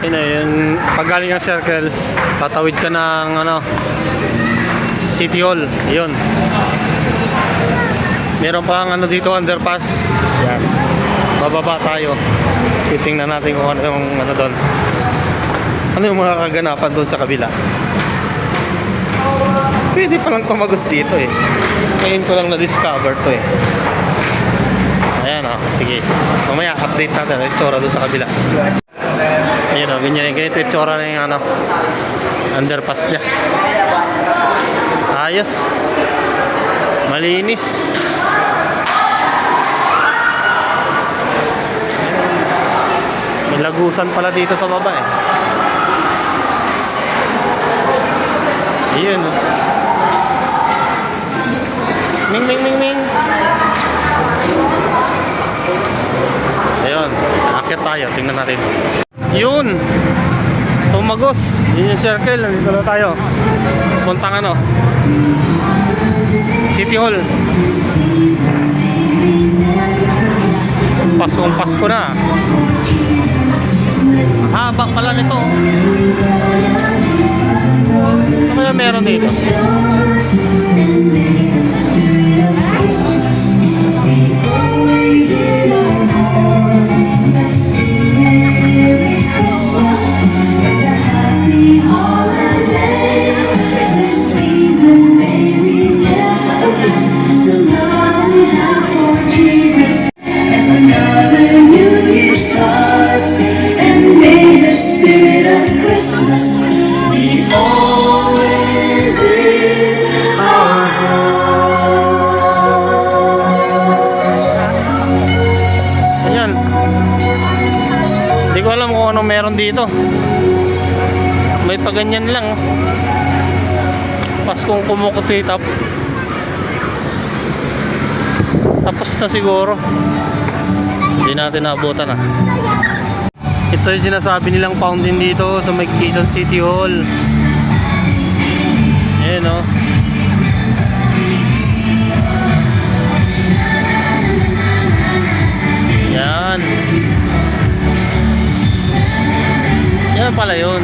Yun na yun. Pag galing ng circle, tatawid ka ng City Hall. Yun. Meron pang dito, underpass. Yan. Bababa tayo. Titingnan natin kung ano yung doon. Ano yung mga kaganapan doon sa kabila. Pwede palang tumagos dito eh. Ngayon ko lang na-discover to eh. Ayan sige. Mamaya update natin yung tsura doon sa kabila. Ayan ganyan. Ganito yung tsura na yung underpass niya. Ayos. Malinis. May lagusan pala dito sa baba eh. Ayun. Ming ming ming ming. Ayun, akit tayo, tingnan natin. Yun. Tumagos. Yun yung circle, nandito na tayo. Puntang City Hall. Paskong Pasko na. Haba pala nito. Ano kaya meron dito? Hindi ko alam kung anong meron dito. May paganyan lang. Paskong kumukutitap. Tapos na siguro. Hindi natin naabutan Ito yung sinasabi nilang fountain dito sa may Quezon City Hall. Ayan Yan. Yan pala yun.